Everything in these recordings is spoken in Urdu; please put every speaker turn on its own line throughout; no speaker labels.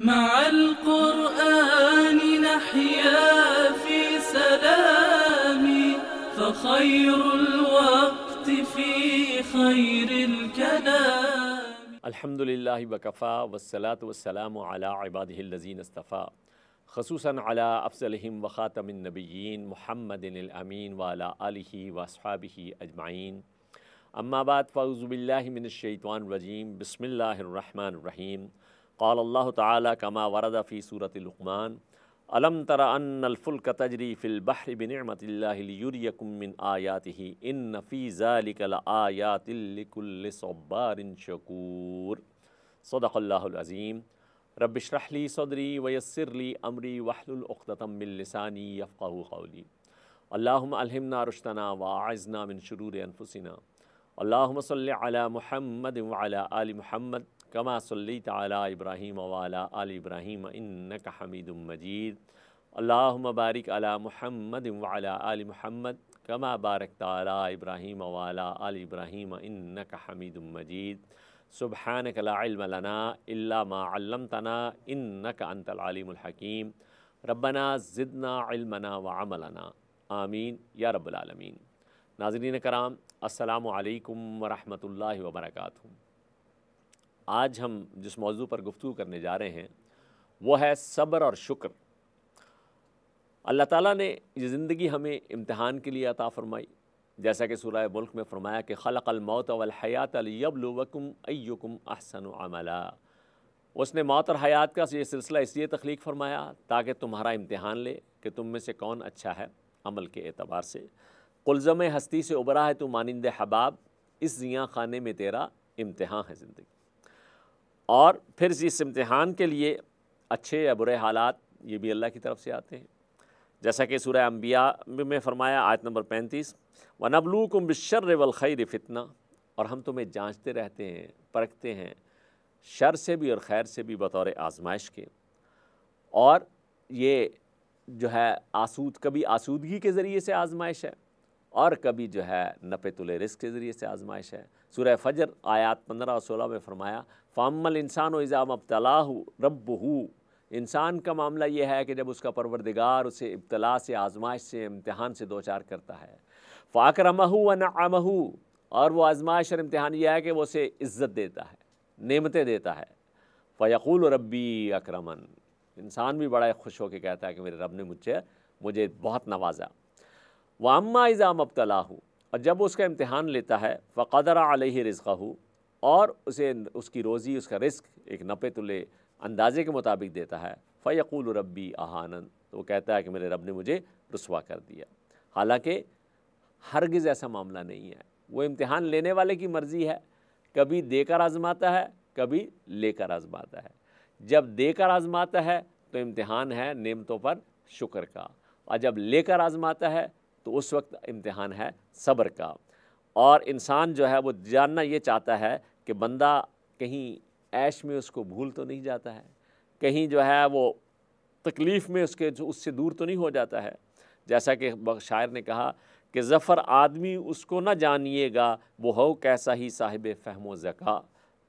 مع القرآن نحيا في سلام، فخير الوقت في خير الكلام.
الحمد للہ وکفا والصلاة والسلام علی عبادہ الذین اصطفیٰ، خصوصاً علی افضلہم وخاتم النبیین محمد الامین وعلی آلہ واصحابہ اجمعین. اما بعد فاعوذ باللہ من الشیطان الرجیم. بسم اللہ الرحمن الرحیم. قال اللہ تعالی کما ورد فی سورۃ لقمان: الم تر ان الفلک تجری فی البحر بنعمت اللہ لیریکم من آیاتہ ان فی ذلک لآیات لکل صبار شکور. صدق اللہ العظیم. رب اشرح لی صدری ویسر لی امری واحلل عقدۃ من لسانی یفقہوا قولی. اللہم الہمنا رشدنا واعذنا من شرور انفسنا. اللہم صلی علی محمد وعلی آل محمد کما صلیت علی ابراہیم وعلی آل ابراہیم انک حمید مجید. اللہم بارک علی محمد وعلی آل محمد کما بارکت علی ابراہیم وعلی آل ابراہیم انک حمید مجید. سبحانک لا علم لنا الا ما علمتنا انک انت العلیم الحکیم. ربنا زدنا علمنا وعملنا آمین یا رب العالمین. ناظرین کرام، السلام علیکم ورحمۃ اللہ وبرکاتہ. آج ہم جس موضوع پر گفتگو کرنے جا رہے ہیں وہ ہے صبر اور شکر. اللہ تعالیٰ نے یہ زندگی ہمیں امتحان کے لیے عطا فرمائی، جیسا کہ سورہ ملک میں فرمایا کہ خلق الموت والحیات لیبلوکم ایکم احسن عملا. اس نے موت اور حیات کا یہ سلسلہ اس لیے تخلیق فرمایا تاکہ تمہارا امتحان لے کہ تم میں سے کون اچھا ہے عمل کے اعتبار سے. قلزم ہستی سے ابھرا ہے تو مانند حباب، اس زیاں خانے میں تیرا امتحان ہے زندگی. اور پھر اس امتحان کے لیے اچھے یا برے حالات یہ بھی اللہ کی طرف سے آتے ہیں، جیسا کہ سورہ انبیاء میں فرمایا آیت نمبر 35: وَنَبْلُوكُمْ بِالشَّرِّ وَالْخَيْرِ فِتْنَةً. اور ہم تمہیں جانچتے رہتے ہیں، پرکھتے ہیں، شر سے بھی اور خیر سے بھی بطور آزمائش کے. اور یہ جو ہے کبھی آسودگی کے ذریعے سے آزمائش ہے اور کبھی جو ہے نفع طول رزق کے ذریعے سے آزمائش ہے. سورہ فجر آیات 15 اور 16 میں فرمایا فَأَمَّا الْإِنسَانُ إِذَا مَا ابْتَلَاهُ رَبُّهُ. انسان کا معاملہ یہ ہے کہ جب اس کا پروردگار اسے ابتلا سے، آزمائش سے، امتحان سے دوچار کرتا ہے. فَأَكْرَمَهُ وَنَعَّمَهُ. اور وہ آزمائش اور امتحان یہ ہے کہ وہ اسے عزت دیتا ہے، نعمتیں دیتا ہے. فَيَقُولُ رَبِّي أَكْرَمَنِ. انسان بھی بڑا خوش ہو کے کہتا ہے کہ میرے رب نے مجھے بہت نوازا. وَأَمَّا إِذَا مَا ابْتَلَاهُ. اور جب اس کا امتحان لیتا ہے فَقَدَرَ عَلَيْهِ رِزْقَهُ. اور اسے اس کی روزی، اس کا رزق ایک نپے تلے اندازے کے مطابق دیتا ہے. فَيَقُولُ رَبِّي أَهَانَنِ. تو وہ کہتا ہے کہ میرے رب نے مجھے رسوا کر دیا. حالانکہ ہرگز ایسا معاملہ نہیں ہے. وہ امتحان لینے والے کی مرضی ہے، کبھی دے کر آزماتا ہے، کبھی لے کر آزماتا ہے. جب دے کر آزماتا ہے تو امتحان ہے نعمتوں پر شکر کا، اور جب لے کر آزماتا ہے تو اس وقت امتحان ہے صبر کا. اور انسان جو ہے وہ جاننا یہ چاہتا ہے کہ بندہ کہیں عیش میں اس کو بھول تو نہیں جاتا ہے، کہیں جو ہے وہ تکلیف میں اس سے دور تو نہیں ہو جاتا ہے. جیسا کہ شاعر نے کہا کہ ظفر آدمی اس کو نہ جانیے گا، وہ ہو کیسا ہی صاحب فہم و ذکا.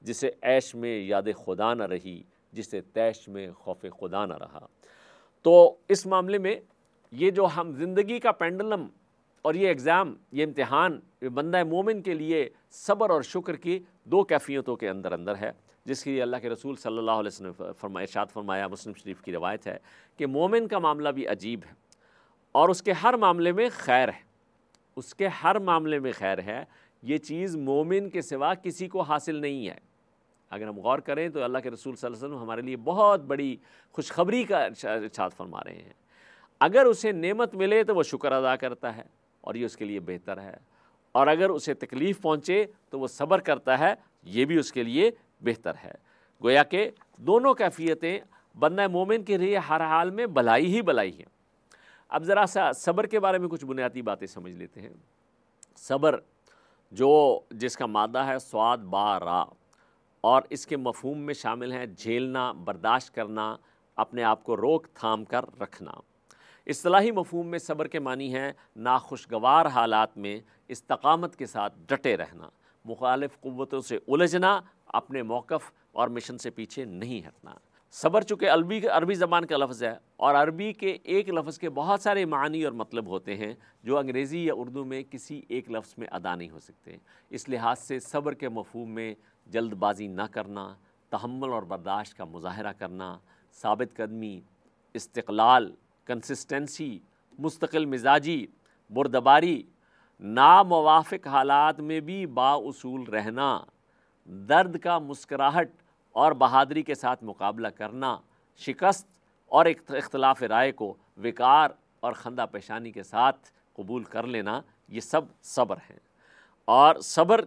جسے عیش میں یاد خدا نہ رہی، جسے تیش میں خوف خدا نہ رہا. تو اس معاملے میں یہ جو ہم زندگی کا پینڈلم اور یہ ایگزام، یہ امتحان، یہ بندہ مومن کے لیے صبر اور شکر کی دو کیفیتوں کے اندر ہے، جس کی اللہ کے رسول صلی اللہ علیہ وسلم ارشاد فرمایا. مسلم شریف کی روایت ہے کہ مومن کا معاملہ بھی عجیب ہے اور اس کے ہر معاملے میں خیر ہے. اس کے ہر معاملے میں خیر ہے. یہ چیز مومن کے سوا کسی کو حاصل نہیں ہے. اگر ہم غور کریں تو اللہ کے رسول صلی اللہ علیہ وسلم ہمارے لیے بہت بڑی خوشخبری کا ارشاد فرما رہے ہیں. اگر اسے نعمت ملے تو وہ شکر ادا کرتا ہے اور یہ اس کے لیے بہتر ہے، اور اگر اسے تکلیف پہنچے تو وہ صبر کرتا ہے، یہ بھی اس کے لیے بہتر ہے. گویا کہ دونوں کیفیتیں بندہ مومن کے لیے ہر حال میں بھلائی ہی بھلائی ہیں. اب ذرا سا صبر کے بارے میں کچھ بنیادی باتیں سمجھ لیتے ہیں. صبر جس کا مادہ ہے صاد با را، اور اس کے مفہوم میں شامل ہیں جھیلنا، برداشت کرنا، اپنے آپ کو روک تھام کر رکھنا. اصطلاحی مفہوم میں صبر کے معنی ہیں ناخوشگوار حالات میں استقامت کے ساتھ ڈٹے رہنا، مخالف قوتوں سے الجھنا، اپنے موقف اور مشن سے پیچھے نہیں ہٹنا. صبر چونکہ عربی زبان کا لفظ ہے اور عربی کے ایک لفظ کے بہت سارے معنی اور مطلب ہوتے ہیں جو انگریزی یا اردو میں کسی ایک لفظ میں ادا نہیں ہو سکتے۔ اس لحاظ سے صبر کے مفہوم میں جلد بازی نہ کرنا، تحمل اور برداشت کا مظاہرہ کرنا، ثابت قدمی، استقلال، کنسسٹنسی، مستقل مزاجی، بردباری، ناموافق حالات میں بھی بااصول رہنا، درد کا مسکراہٹ اور بہادری کے ساتھ مقابلہ کرنا، شکست اور اختلاف رائے کو وقار اور خندہ پیشانی کے ساتھ قبول کر لینا، یہ سب صبر ہیں۔ اور صبر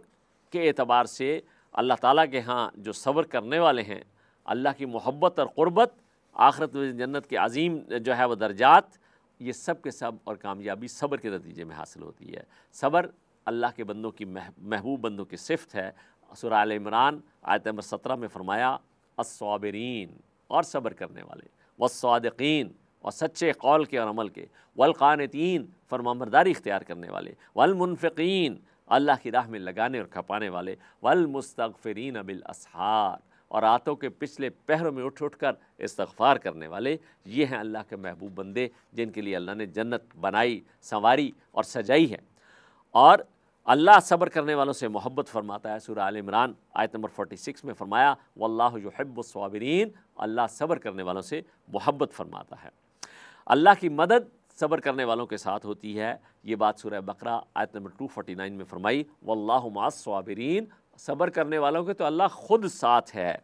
کے اعتبار سے اللہ تعالیٰ کے ہاں جو صبر کرنے والے ہیں، اللہ کی محبت اور قربت، آخرت میں جنت کے عظیم جو ہے وہ درجات، یہ سب کے سب اور کامیابی صبر کے نتیجے میں حاصل ہوتی ہے۔ صبر اللہ کے بندوں کی محبوب بندوں کی صفت ہے۔ سورہ آل عمران آیت نمبر 17 میں فرمایا الصابرین، اور صبر کرنے والے، والصادقین، اور سچے قول کے اور عمل کے، والقانتین، فرمانبرداری اختیار کرنے والے، والمنفقین، اللہ کی راہ میں لگانے اور کھپانے والے، والمستغفرین بالاسحار، اور راتوں کے پچھلے پہروں میں اٹھ کر استغفار کرنے والے، یہ ہیں اللہ کے محبوب بندے جن کے لیے اللہ نے جنت بنائی، سنواری اور سجائی ہے۔ اور اللہ صبر کرنے والوں سے محبت فرماتا ہے۔ سورہ آل عمران آیت نمبر 46 میں فرمایا واللہ یحب الصابرین، اللہ صبر کرنے والوں سے محبت فرماتا ہے۔ اللہ کی مدد صبر کرنے والوں کے ساتھ ہوتی ہے، یہ بات سورہ بقرہ آیت نمبر 249 میں فرمائی واللہ مع الصابرین، صبر کرنے والوں کے تو اللہ خود ساتھ ہے،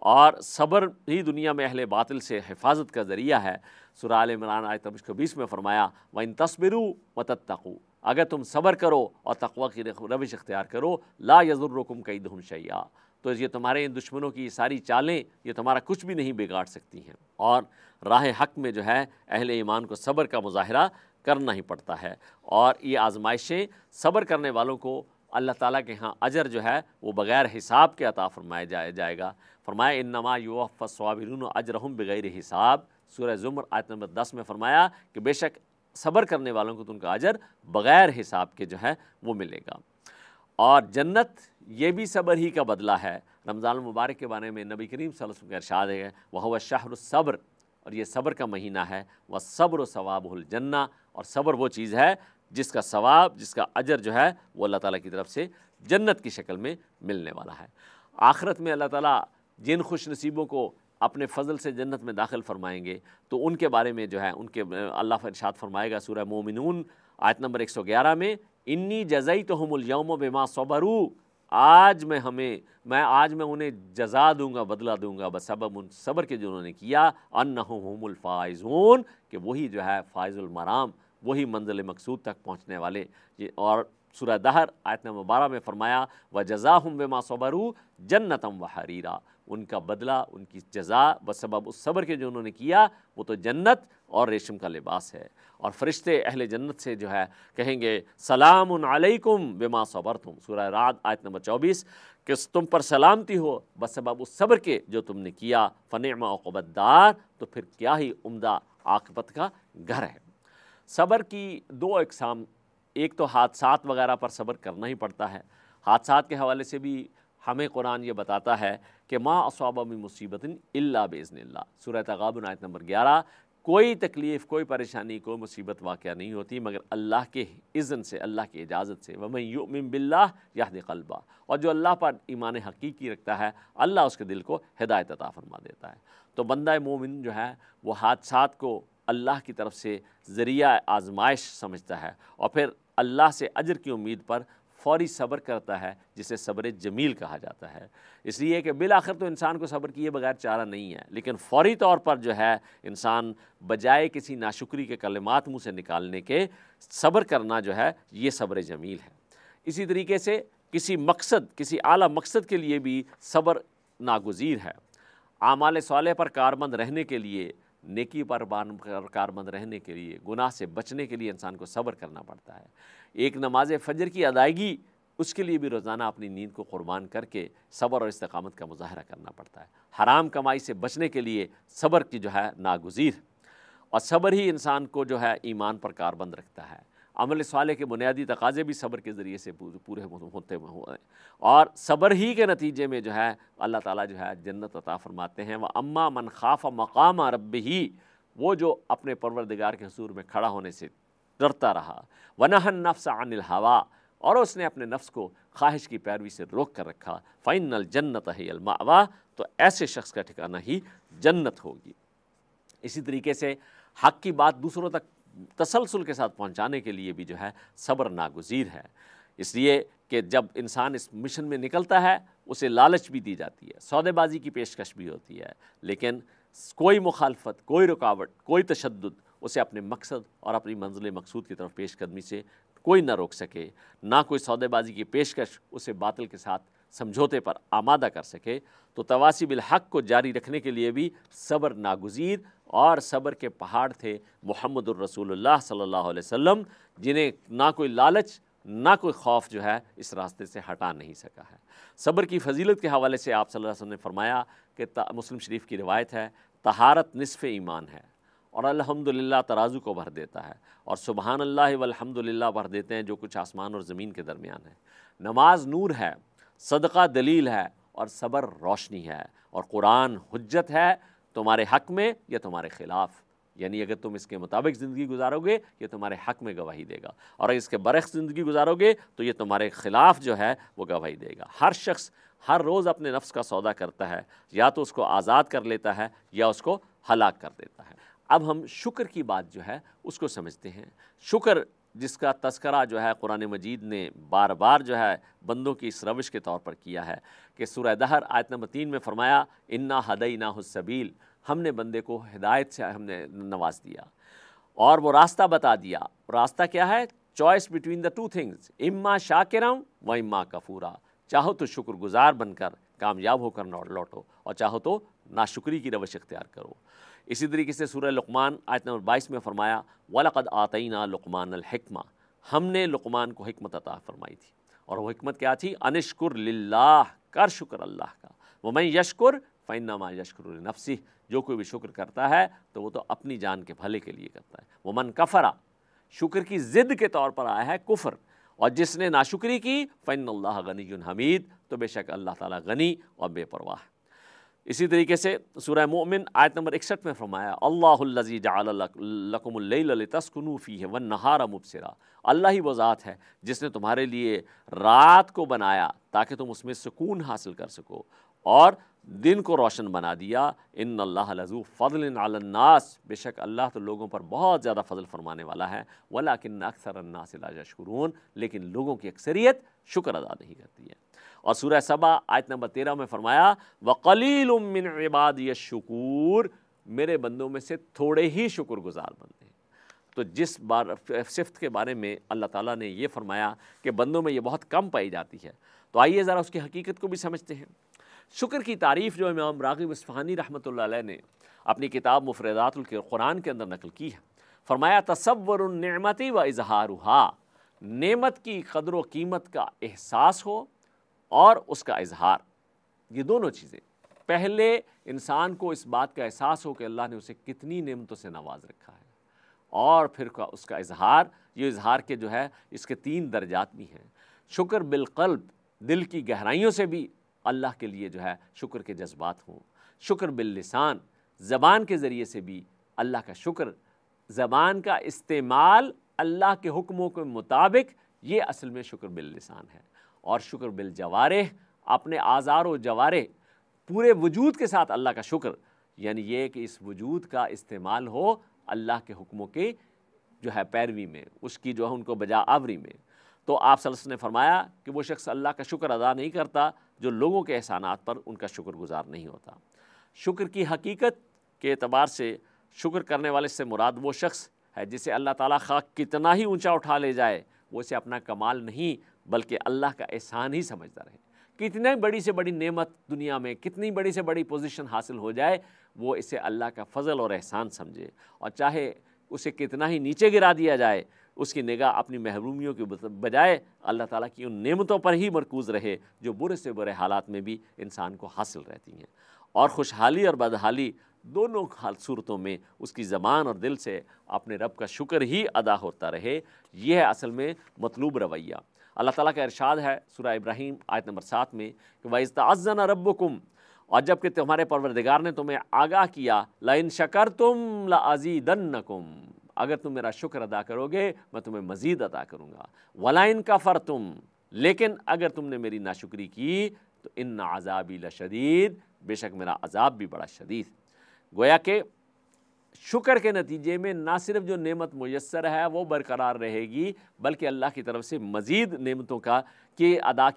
اور صبر ہی دنیا میں اہل باطل سے حفاظت کا ذریعہ ہے۔ سورہ آل عمران آیت نمبر 20 میں فرمایا وَإِن تَصْبِرُوا وَتَتَّقُوا، اگر تم صبر کرو اور تقوی کی روش اختیار کرو، لا يَضُرُّكُمْ كَيْدُهُمْ شَيْئًا، تو یہ تمہارے ان دشمنوں کی ساری چالیں یہ تمہارا کچھ بھی نہیں بگاڑ سکتی ہیں۔ اور راہ حق میں جو ہے اہل ایمان کو صبر کا مظاہرہ کرنا ہی پڑتا ہے، اور یہ آزمائشیں صبر کرنے والوں کو اللہ تعالیٰ کے ہاں اجر جو ہے وہ بغیر حساب کے عطا فرمایا جائے گا۔ فرمایا انما یوفی الصابرون اجرہم بغیر حساب، سورہ زمر آیت نمبر 10 میں فرمایا کہ بے شک صبر کرنے والوں کو تو ان کا اجر بغیر حساب کے جو ہے وہ ملے گا۔ اور جنت یہ بھی صبر ہی کا بدلہ ہے۔ رمضان المبارک کے بارے میں نبی کریم صلی اللہ علیہ وسلم کا ارشاد ہے وَهُوَ الشَّهْرُ الصَّبْرُ، اور یہ صبر کا مہینہ ہے، وَالصَّبْرُ ثَوَابُهُ الْجَنَّةُ، اور صبر وہ چیز ہے جس کا ثواب، جس کا اجر جو ہے وہ اللہ تعالیٰ کی طرف سے جنت کی شکل میں ملنے والا ہے۔ آخرت میں اللہ تعالیٰ جن خوش نصیبوں کو اپنے فضل سے جنت میں داخل فرمائیں گے تو ان کے بارے میں جو ہے ان کے اللہ ارشاد فرمائے گا سورہ مومنون آیت نمبر 111 میں انی جزیتہم اليوم بما صبروا، آج میں انہیں جزا دوں گا، بدلہ دوں گا بسبب ان صبر کے جو انہوں نے کیا، انہم هم الفائزون، کہ وہی جو ہے فائز المرام، وہی منزل مقصود تک پہنچنے والے۔ اور سورہ دہر آیت نمبر 12 میں فرمایا وَجَزَاهُمْ بِمَا صَبَرُوا جَنَّةً وَحَرِيرًا، ان کا بدلہ، ان کی جزا بسبب اس صبر کے جو انہوں نے کیا وہ تو جنت اور ریشم کا لباس ہے۔ اور فرشتے اہل جنت سے جو ہے کہیں گے سلام علیکم بما صبرتم، سورہ رعد آیت نمبر 24، کہ تم پر سلامتی ہو بسبب اس صبر کے جو تم نے کیا، فنعم عقبی الدار، تو پھر کیا ہی عمدہ عاقبت کا گھر ہے۔ صبر کی دو اقسام، ایک تو حادثات وغیرہ پر صبر کرنا ہی پڑتا ہے۔ حادثات کے حوالے سے بھی ہمیں قرآن یہ بتاتا ہے کہ ما اصاب من مصیبت الا باذن اللہ، سورہ تغابن آیت نمبر 11، کوئی تکلیف، کوئی پریشانی، کوئی مصیبت واقعہ نہیں ہوتی مگر اللہ کے اذن سے، اللہ کی اجازت سے۔ ومن یؤمن باللہ یہد قلبہ، اور جو اللہ پر ایمان حقیقی رکھتا ہے اللہ اس کے دل کو ہدایت عطا فرما دیتا ہے۔ تو بندہ مومن جو ہے وہ حادثات کو اللہ کی طرف سے ذریعہ آزمائش سمجھتا ہے، اور پھر اللہ سے اجر کی امید پر فوری صبر کرتا ہے، جسے صبر جمیل کہا جاتا ہے۔ اس لیے کہ بالآخر تو انسان کو صبر کیے بغیر چارہ نہیں ہے، لیکن فوری طور پر جو ہے انسان بجائے کسی ناشکری کے کلمات منہ سے نکالنے کے صبر کرنا جو ہے یہ صبر جمیل ہے۔ اسی طریقے سے کسی مقصد، کسی اعلیٰ مقصد کے لیے بھی صبر ناگزیر ہے۔ اعمال صالح پر کاربند رہنے کے لیے، نیکی پر کاربند رہنے کے لیے، گناہ سے بچنے کے لیے انسان کو صبر کرنا پڑتا ہے۔ ایک نماز فجر کی ادائیگی، اس کے لیے بھی روزانہ اپنی نیند کو قربان کر کے صبر اور استقامت کا مظاہرہ کرنا پڑتا ہے۔ حرام کمائی سے بچنے کے لیے صبر کی جو ہے ناگزیر، اور صبر ہی انسان کو جو ہے ایمان پر کاربند رکھتا ہے۔ عمل صالح کے بنیادی تقاضے بھی صبر کے ذریعے سے پورے ہوتے ہیں، اور صبر ہی کے نتیجے میں جو ہے اللہ تعالیٰ جو ہے جنت عطا فرماتے ہیں۔ وَأَمَّا مَنْ خَافَ مَقَامَ رَبِّهِ، وہ جو اپنے پروردگار کے حضور میں کھڑا ہونے سے ڈرتا رہا، وَنَهَى النَّفْسَ عَنِ الْهَوَىٰ، اور اس نے اپنے نفس کو خواہش کی پیروی سے روک کر رکھا، فَإِنَّ الْجَنَّةَ هِيَ الْمَأْوَىٰ، تو ایسے شخص کا ٹھکانہ ہی جنت ہوگی۔ اسی طریقے سے حق کی بات دوسروں تک تسلسل کے ساتھ پہنچانے کے لیے بھی جو ہے صبر ناگزیر ہے، اس لیے کہ جب انسان اس مشن میں نکلتا ہے اسے لالچ بھی دی جاتی ہے، سودے بازی کی پیشکش بھی ہوتی ہے، لیکن کوئی مخالفت، کوئی رکاوٹ، کوئی تشدد اسے اپنے مقصد اور اپنی منزل مقصود کی طرف پیش قدمی سے کوئی نہ روک سکے، نہ کوئی سودے بازی کی پیشکش اسے باطل کے ساتھ سمجھوتے پر آمادہ کر سکے۔ تو تواصی بالحق کو جاری رکھنے کے لیے بھی صبر ناگزیر، اور صبر کے پہاڑ تھے محمد الرسول اللہ صلی اللہ علیہ وسلم، جنہیں نہ کوئی لالچ نہ کوئی خوف جو ہے اس راستے سے ہٹا نہیں سکا ہے۔ صبر کی فضیلت کے حوالے سے آپ صلی اللہ علیہ وسلم نے فرمایا کہ مسلم شریف کی روایت ہے، طہارت نصف ایمان ہے، اور الحمدللہ ترازو کو بھر دیتا ہے، اور سبحان اللہ والحمدللہ بھر دیتے ہیں جو کچھ آسمان اور زمین کے درمیان ہے۔ نماز نور ہے، صدقہ دلیل ہے، اور صبر روشنی ہے، اور قرآن حجت ہے تمہارے حق میں یا تمہارے خلاف، یعنی اگر تم اس کے مطابق زندگی گزارو گے یہ تمہارے حق میں گواہی دے گا، اور اگر اس کے برعکس زندگی گزارو گے تو یہ تمہارے خلاف جو ہے وہ گواہی دے گا۔ ہر شخص ہر روز اپنے نفس کا سودا کرتا ہے، یا تو اس کو آزاد کر لیتا ہے یا اس کو ہلاک کر دیتا ہے۔ اب ہم شکر کی بات جو ہے اس کو سمجھتے ہیں۔ شکر جس کا تذکرہ جو ہے قرآن مجید نے بار بار جو ہے بندوں کی اس روش کے طور پر کیا ہے، کہ سورہ دہر آیت نمبر 3 میں فرمایا انا ہدیناہ السبیل، ہم نے بندے کو ہدایت سے ہم نے نواز دیا اور وہ راستہ بتا دیا۔ راستہ کیا ہے؟ Choice between the two things, اما شاکرم و اما کفورا، چاہو تو شکر گزار بن کر کامیاب ہو کر لوٹو، اور چاہو تو ناشکری کی روش اختیار کرو۔ اسی طریقے سے سورہ لقمان آیت نمبر 22 میں فرمایا وَلَقَدْ آتَيْنَا لُقْمَانَ الْحِكْمَةَ، ہم نے لقمان کو حکمت عطا فرمائی تھی، اور وہ حکمت کیا تھی؟ انشکر للہ، کر شکر اللہ کا، وَمَن یشکر فَإِنَّمَا یشکر لنفسہ، جو کوئی بھی شکر کرتا ہے تو وہ تو اپنی جان کے بھلے کے لیے کرتا ہے۔ وَمَن کفر، شکر کی ضد کے طور پر آیا ہے کفر، اور جس نے ناشکری کی فَإِنَّ اللَّهَ غَنِيٌّ حَمِيدٌ، تو بے شک اللہ تعالیٰ غنی اور بے پرواہ ہے۔ اسی طریقے سے سورہ مومن آیت نمبر 61 میں فرمایا اللہ الذی جعل لکم اللیل لتسکنوا فیہ والنہار مبصرا، اللہ ہی وہ ذات ہے جس نے تمہارے لیے رات کو بنایا تاکہ تم اس میں سکون حاصل کر سکو، اور دن کو روشن بنا دیا۔ ان اللہ لذو فضل علی الناس، بے شک اللہ تو لوگوں پر بہت زیادہ فضل فرمانے والا ہے، ولکن اکثر الناس لا یشکرون، لیکن لوگوں کی اکثریت شکر ادا نہیں کرتی ہے۔ اور سورہ سبا آیت نمبر 13 میں فرمایا وَقَلِيلٌ مِّنْ عِبَادِيَ الشُّكُورُ، میرے بندوں میں سے تھوڑے ہی شکر گزار بندے ہیں۔ تو جس صفت کے بارے میں اللہ تعالیٰ نے یہ فرمایا کہ بندوں میں یہ بہت کم پائی جاتی ہے، تو آئیے ذرا اس کی حقیقت کو بھی سمجھتے ہیں۔ شکر کی تعریف جو امام راغب اصفہانی رحمۃ اللہ علیہ نے اپنی کتاب مفردات القرآن کے اندر نقل کی ہے، فرمایا تصور النعمت و اظہارها، نعمت کی قدر و قیمت کا احساس ہو اور اس کا اظہار، یہ دونوں چیزیں۔ پہلے انسان کو اس بات کا احساس ہو کہ اللہ نے اسے کتنی نعمتوں سے نواز رکھا ہے، اور پھر اس کا اظہار، یہ اظہار کے جو ہے اس کے 3 درجات بھی ہیں۔ شکر بالقلب، دل کی گہرائیوں سے بھی اللہ کے لیے جو ہے شکر کے جذبات ہوں۔ شکر باللسان، زبان کے ذریعے سے بھی اللہ کا شکر، زبان کا استعمال اللہ کے حکموں کے مطابق، یہ اصل میں شکر باللسان ہے۔ اور شکر بالجوارح، اپنے اعضاء و جوارح، پورے وجود کے ساتھ اللہ کا شکر، یعنی یہ کہ اس وجود کا استعمال ہو اللہ کے حکموں کے جو ہے پیروی میں، اس کی جو ہے ان کو بجا آوری میں۔ تو آپ صلی اللہ علیہ وسلم نے فرمایا کہ وہ شخص اللہ کا شکر ادا نہیں کرتا جو لوگوں کے احسانات پر ان کا شکر گزار نہیں ہوتا۔ شکر کی حقیقت کے اعتبار سے شکر کرنے والے سے مراد وہ شخص ہے جسے اللہ تعالیٰ خواہ کتنا ہی اونچا اٹھا لے جائے، وہ اسے اپنا کمال نہیں بلکہ اللہ کا احسان ہی سمجھتا رہے۔ کتنی بڑی سے بڑی نعمت دنیا میں، کتنی بڑی سے بڑی پوزیشن حاصل ہو جائے، وہ اسے اللہ کا فضل اور احسان سمجھے، اور چاہے اسے کتنا ہی نیچے گرا دیا جائے، اس کی نگاہ اپنی محرومیوں کے بجائے اللہ تعالیٰ کی ان نعمتوں پر ہی مرکوز رہے جو برے سے برے حالات میں بھی انسان کو حاصل رہتی ہیں۔ اور خوشحالی اور بدحالی دونوں صورتوں میں اس کی زبان اور دل سے اپنے رب کا شکر ہی ادا ہوتا رہے۔ یہ ہے اصل میں مطلوب رویہ۔ اللہ تعالیٰ کا ارشاد ہے سورہ ابراہیم آیت نمبر 7 میں کہ وَإِذْ تَعَذَّنَ رَبُّكُمْ، اور جب کہ تمہارے پروردگار نے تمہیں آگاہ کیا، لَإِن شَكَرْتُمْ لَأَزِيدَنَّكُمْ، اگر تم میرا شکر ادا کرو گے میں تمہیں مزید عطا کروں گا، وَلَئِن كَفَرْتُمْ، لیکن اگر تم نے میری ناشکری کی تو ان عذابی لشدید، بے شک میرا عذاب بھی بڑا شدید۔ گویا کہ شکر کے نتیجے میں نہ صرف جو نعمت میسر ہے وہ برقرار رہے گی، بلکہ اللہ کی طرف سے مزید نعمتوں کا عطا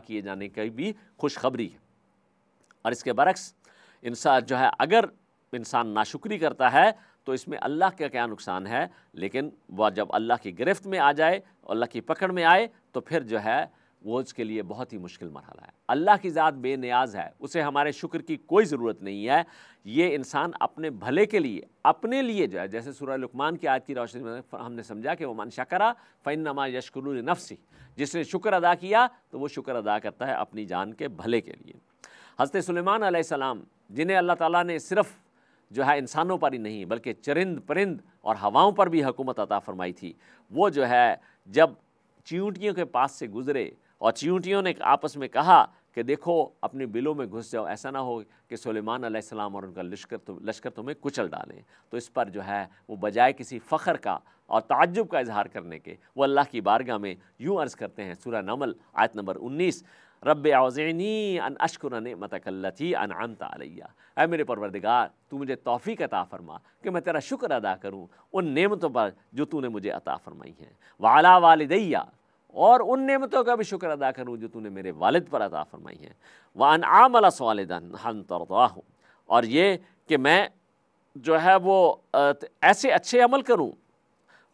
کیے جانے کی بھی خوشخبری ہے۔ اور اس کے برعکس انسان جو ہے اگر انسان ناشکری کرتا ہے تو اس میں اللہ کا کیا نقصان ہے، لیکن وہ جب اللہ کی گرفت میں آ جائے، اللہ کی پکڑ میں آئے تو پھر جو ہے وہ اس کے لیے بہت ہی مشکل مرحلہ ہے۔ اللہ کی ذات بے نیاز ہے، اسے ہمارے شکر کی کوئی ضرورت نہیں ہے۔ یہ انسان اپنے بھلے کے لیے، اپنے لیے جو ہے، جیسے سورہ لقمان کی آیت کی روشنی میں ہم نے سمجھا کہ وَمَن شَكَرَ فَإِنَّمَا يَشْكُرُ لِنَفْسِهِ، جس نے شکر ادا کیا تو وہ شکر ادا کرتا ہے اپنی جان کے بھلے کے لیے۔ حضرت سلیمان علیہ السلام، جنہیں اللہ تعالیٰ نے صرف جو ہے انسانوں پر ہی نہیں بلکہ چرند پرند اور ہواؤں پر بھی حکومت عطا فرمائی تھی، وہ جو ہے جب چیونٹیوں کے پاس سے گزرے اور چیونٹیوں نے آپس میں کہا کہ دیکھو اپنے بلوں میں گھس جاؤ، ایسا نہ ہو کہ سلیمان علیہ السلام اور ان کا لشکر تمہیں کچل ڈالیں، تو اس پر جو ہے وہ بجائے کسی فخر کا اور تعجب کا اظہار کرنے کے وہ اللہ کی بارگاہ میں یوں عرض کرتے ہیں۔ سورہ نمل آیت نمبر 19، رب اوزعنی ان اشکر نعمتک التی انعمت علیہ، اے میرے پروردگار تو مجھے توفیق عطا فرما کہ میں تیرا شکر ادا کروں ان نعمتوں پر جو تو نے مجھے عطا فرمائی ہیں، وعلی والدیہ، اور ان نعمتوں کا بھی شکر ادا کروں جو تو نے میرے والد پر عطا فرمائی ہیں، وان اعمل صالحا ترضاہ، اور یہ کہ میں جو ہے وہ ایسے اچھے عمل کروں،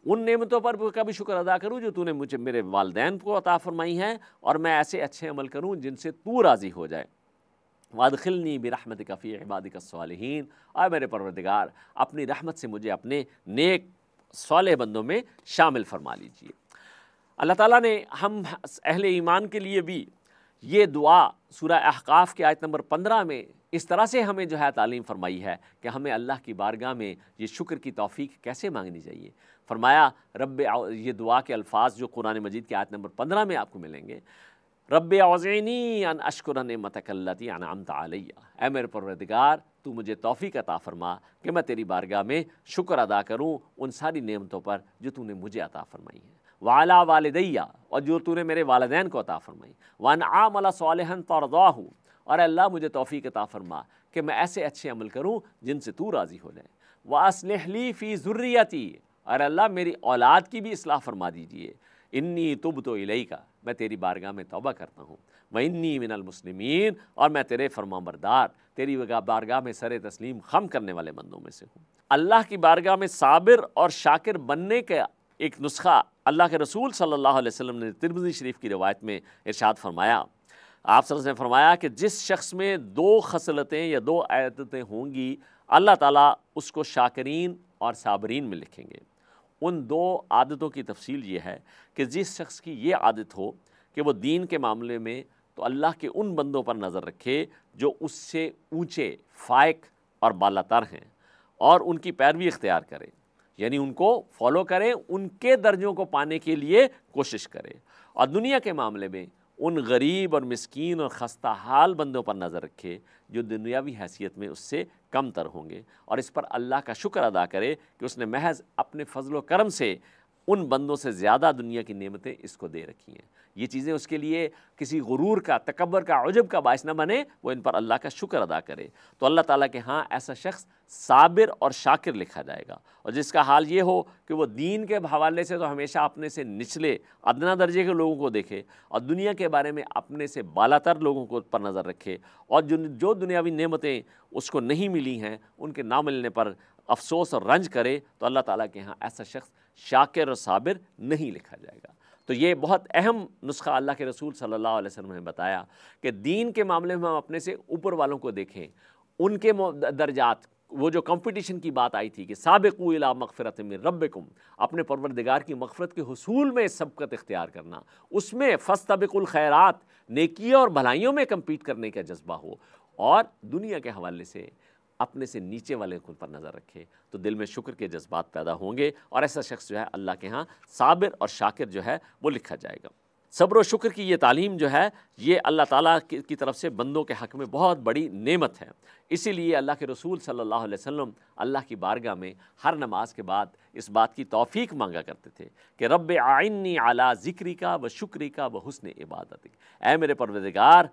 ان نعمتوں پر کا بھی شکر ادا کروں جو تو نے مجھے میرے والدین کو عطا فرمائی ہیں، اور میں ایسے اچھے عمل کروں جن سے تو راضی ہو جائے۔ وادخلنی برحمتک فی عبادک الصالحین، اے میرے پروردگار اپنی رحمت سے مجھے اپنے نیک صالح بندوں میں شامل فرما لیجیے۔ اللہ تعالیٰ نے ہم اہل ایمان کے لیے بھی یہ دعا سورہ احقاف کے آیت نمبر 15 میں اس طرح سے ہمیں جو ہے تعلیم فرمائی ہے کہ ہمیں اللہ کی بارگاہ میں یہ شکر کی توفیق کیسے مانگنی چاہیے۔ فرمایا یہ دعا کے الفاظ جو قرآن مجید کی آیت نمبر 15 میں آپ کو ملیں گے، رب اوزعنی ان اشکر نعمتک التی انعمت علیہ، اے میرے پروردگار تو مجھے توفیق عطا فرما کہ میں تیری بارگاہ میں شکر ادا کروں ان ساری نعمتوں پر جو تو نے مجھے عطا فرمائی ہیں، وعلی والدیہ، اور جو تو نے میرے والدین کو عطا فرمائی، وان اعمل صالحا ترضاہ، اور اللہ مجھے توفیق عطا فرما کہ میں ایسے اچھے عمل کروں جن سے تو راضی ہو جائے، واصلح لی فی ذریتی، اور اللہ میری اولاد کی بھی اصلاح فرما دیجئے، انی تبت الیک، میں تیری بارگاہ میں توبہ کرتا ہوں، وانی من المسلمین، اور میں تیرے فرمان بردار، تیری بارگاہ میں سر تسلیم خم کرنے والے بندوں میں سے ہوں۔ اللہ کی بارگاہ میں صابر اور شاکر بننے کا ایک نسخہ اللہ کے رسول صلی اللہ علیہ وسلم نے ترمذی شریف کی روایت میں ارشاد فرمایا۔ آپ صلی اللہ علیہ وسلم نے فرمایا کہ جس شخص میں 2 خصلتیں یا 2 عادتیں ہوں گی، اللہ تعالیٰ اس کو شاکرین اور صابرین میں لکھیں گے۔ ان 2 عادتوں کی تفصیل یہ ہے کہ جس شخص کی یہ عادت ہو کہ وہ دین کے معاملے میں تو اللہ کے ان بندوں پر نظر رکھے جو اس سے اونچے، فائق اور بالا تر ہیں، اور ان کی پیروی اختیار کرے، یعنی ان کو فالو کرے، ان کے درجوں کو پانے کے لیے کوشش کرے، اور دنیا کے معاملے میں ان غریب اور مسکین اور خستہ حال بندوں پر نظر رکھے جو دنیاوی حیثیت میں اس سے کم تر ہوں گے، اور اس پر اللہ کا شکر ادا کرے کہ اس نے محض اپنے فضل و کرم سے ان بندوں سے زیادہ دنیا کی نعمتیں اس کو دے رکھی ہیں۔ یہ چیزیں اس کے لیے کسی غرور کا، تکبر کا، عجب کا باعث نہ بنے، وہ ان پر اللہ کا شکر ادا کرے، تو اللہ تعالیٰ کے ہاں ایسا شخص صابر اور شاکر لکھا جائے گا، اور جس کا حال یہ ہو کہ وہ دین کے حوالے سے تو ہمیشہ اپنے سے نچلے ادنا درجے کے لوگوں کو دیکھے، اور دنیا کے بارے میں اپنے سے بالا تر لوگوں کو پر نظر رکھے، اور جو دنیاوی نعمتیں اس کو نہیں ملی ہیں ان کے نہ ملنے پر افسوس اور رنج کرے، تو اللہ تعالیٰ کے ہاں ایسا شخص شاکر اور صابر نہیں لکھا جائے گا۔ تو یہ بہت اہم نسخہ اللہ کے رسول صلی اللہ علیہ وسلم نے بتایا کہ دین کے معاملے میں ہم اپنے سے اوپر والوں کو دیکھیں، ان کے درجات، وہ جو کمپٹیشن کی بات آئی تھی کہ سابقوا الی مغفرۃ من ربکم، اپنے پروردگار کی مغفرت کے حصول میں سبقت اختیار کرنا، اس میں فاستبقوا الخیرات، نیکیوں اور بھلائیوں میں کمپیٹ کرنے کا جذبہ ہو، اور دنیا کے حوالے سے اپنے سے نیچے والے کو پر نظر رکھے تو دل میں شکر کے جذبات پیدا ہوں گے، اور ایسا شخص جو ہے اللہ کے ہاں صابر اور شاکر جو ہے وہ لکھا جائے گا۔ صبر و شکر کی یہ تعلیم جو ہے یہ اللہ تعالیٰ کی طرف سے بندوں کے حق میں بہت بڑی نعمت ہے۔ اسی لیے اللہ کے رسول صلی اللہ علیہ وسلم اللہ کی بارگاہ میں ہر نماز کے بعد اس بات کی توفیق مانگا کرتے تھے کہ رب اعنی علی ذکرک و شکرک و حسن عبادتک، اے میرے پروردگار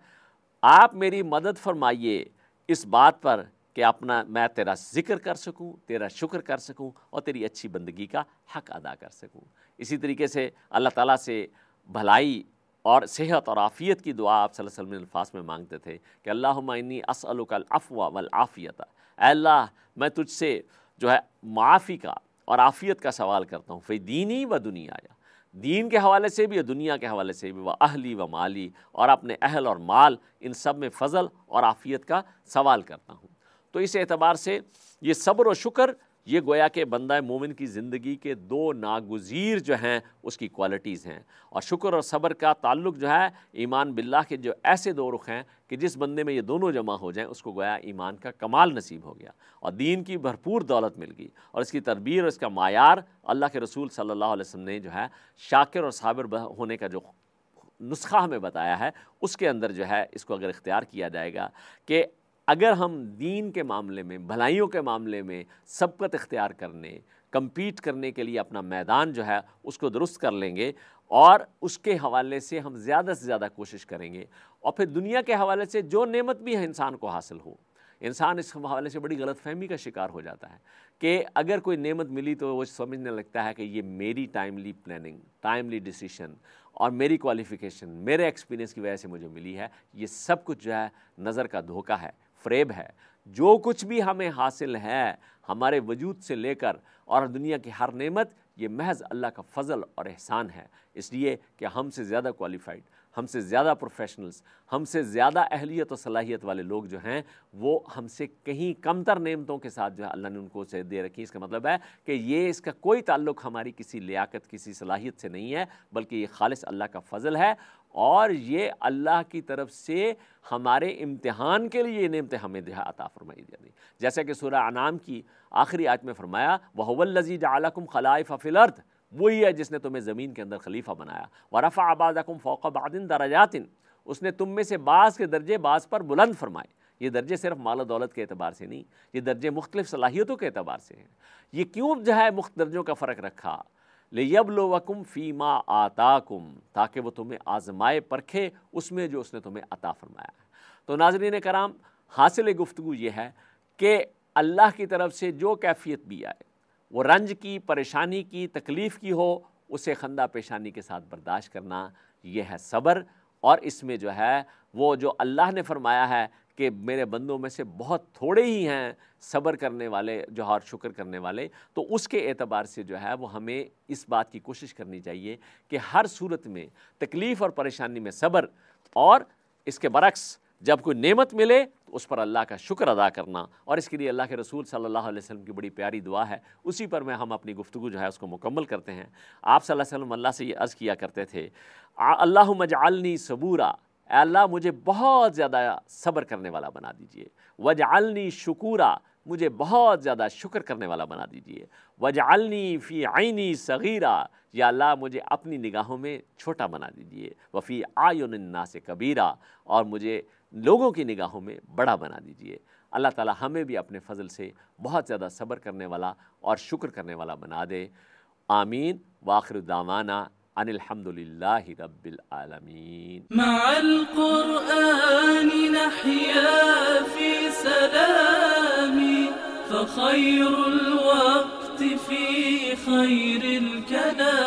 آپ میری مدد فرمائیے اس بات پر کہ میں تیرا ذکر کر سکوں، تیرا شکر کر سکوں اور تیری اچھی بندگی کا حق ادا کر سکوں۔ اسی طریقے سے اللہ تعالیٰ سے بھلائی اور صحت اور عافیت کی دعا آپ صلی اللہ علیہ وسلم الفاظ میں مانگتے تھے کہ اللہم انی اسألک العفو والعافیت، اے اللہ میں تجھ سے جو ہے معافی کا اور عافیت کا سوال کرتا ہوں، فی دینی و دنیایا، دین کے حوالے سے بھی اور دنیا کے حوالے سے بھی، و اہلی و مالی، اور اپنے اہل اور مال ان سب میں فضل اور عافیت کا سوال کرتا ہوں۔ تو اس اعتبار سے یہ صبر و شکر یہ گویا کہ بندہ مومن کی زندگی کے دو ناگزیر جو ہیں اس کی کوالٹیز ہیں، اور شکر اور صبر کا تعلق جو ہے ایمان باللہ کے جو ایسے دو رخ ہیں کہ جس بندے میں یہ دونوں جمع ہو جائیں اس کو گویا ایمان کا کمال نصیب ہو گیا اور دین کی بھرپور دولت مل گئی، اور اس کی تدبیر اور اس کا معیار اللہ کے رسول صلی اللہ علیہ وسلم نے جو ہے شاکر اور صابر ہونے کا جو نسخہ ہمیں بتایا ہے اس کے اندر جو ہے اس کو اگر اختیار کیا جائے گا کہ اگر ہم دین کے معاملے میں، بھلائیوں کے معاملے میں سبقت اختیار کرنے، کمپیٹ کرنے کے لیے اپنا میدان جو ہے اس کو درست کر لیں گے اور اس کے حوالے سے ہم زیادہ سے زیادہ کوشش کریں گے، اور پھر دنیا کے حوالے سے جو نعمت بھی ہے انسان کو حاصل ہو، انسان اس حوالے سے بڑی غلط فہمی کا شکار ہو جاتا ہے کہ اگر کوئی نعمت ملی تو وہ سمجھنے لگتا ہے کہ یہ میری ٹائملی پلاننگ، ٹائملی ڈیسیشن اور میری کوالیفیکیشن، میرے ایکسپیرینس کی وجہ سے مجھے ملی ہے۔ یہ سب کچھ جو ہے نظر کا دھوکہ ہے، فریب ہے۔ جو کچھ بھی ہمیں حاصل ہے ہمارے وجود سے لے کر اور دنیا کی ہر نعمت یہ محض اللہ کا فضل اور احسان ہے، اس لیے کہ ہم سے زیادہ کوالیفائڈ، ہم سے زیادہ پروفیشنلز، ہم سے زیادہ اہلیت و صلاحیت والے لوگ جو ہیں وہ ہم سے کہیں کمتر نعمتوں کے ساتھ جو ہے اللہ نے ان کو سے دے رکھی۔ اس کا مطلب ہے کہ یہ اس کا کوئی تعلق ہماری کسی لیاقت، کسی صلاحیت سے نہیں ہے، بلکہ یہ خالص اللہ کا فضل ہے، اور یہ اللہ کی طرف سے ہمارے امتحان کے لیے یہ نعمتیں ہمیں عطا فرمائی جاتی، جیسا کہ سورہ انعام کی آخری آیت میں فرمایا وَهُوَ الَّذِي جَعَلَكُمْ خَلَائِفَ فِي الْأَرْضِ، وہی ہے جس نے تمہیں زمین کے اندر خلیفہ بنایا، وَرَفَعَ بَعْضَكُمْ فَوْقَ بَعْضٍ دَرَجَاتٍ، اس نے تم میں سے بعض کے درجے بعض پر بلند فرمائے۔ یہ درجے صرف مال و دولت کے اعتبار سے نہیں، یہ درجے مختلف صلاحیتوں کے اعتبار سے ہیں۔ یہ کیوں جو ہے مختلف درجوں کا فرق رکھا؟ لِيَبْلُوَكُمْ فِي مَا آتَاكُمْ، تاکہ وہ تمہیں آزمائے پرکھے اس میں جو اس نے تمہیں عطا فرمایا ہے۔ تو ناظرین کرام، حاصل گفتگو یہ ہے کہ اللہ کی طرف سے جو کیفیت بھی آئے، وہ رنج کی، پریشانی کی، تکلیف کی ہو، اسے خندہ پیشانی کے ساتھ برداشت کرنا، یہ ہے صبر۔ اور اس میں جو ہے وہ جو اللہ نے فرمایا ہے کہ میرے بندوں میں سے بہت تھوڑے ہی ہیں صبر کرنے والے جو اور شکر کرنے والے، تو اس کے اعتبار سے جو ہے وہ ہمیں اس بات کی کوشش کرنی چاہیے کہ ہر صورت میں تکلیف اور پریشانی میں صبر، اور اس کے برعکس جب کوئی نعمت ملے تو اس پر اللہ کا شکر ادا کرنا۔ اور اس کے لیے اللہ کے رسول صلی اللہ علیہ وسلم کی بڑی پیاری دعا ہے، اسی پر میں ہم اپنی گفتگو جو ہے اس کو مکمل کرتے ہیں۔ آپ صلی اللہ علیہ وسلم اللہ سے یہ عرض کیا کرتے تھے اللہم اجعلنی صبورا، اے اللہ مجھے بہت زیادہ صبر کرنے والا بنا دیجئے، وجعلنی شکورا، مجھے بہت زیادہ شکر کرنے والا بنا دیجئے، وجعلنی فی عینی صغیرا، یا اللہ مجھے اپنی نگاہوں میں چھوٹا بنا دیجئے، وفی اعین الناس کبیرا، اور مجھے لوگوں کی نگاہوں میں بڑا بنا دیجئے۔ اللہ تعالی ہمیں بھی اپنے فضل سے بہت زیادہ صبر کرنے والا اور شکر کرنے والا بنا دے، آمین۔ وآخر دعوانا ان الحمد للہ رب العالمین۔
مع القرآن نحيا في سلام فخير الوقت في خير الكلام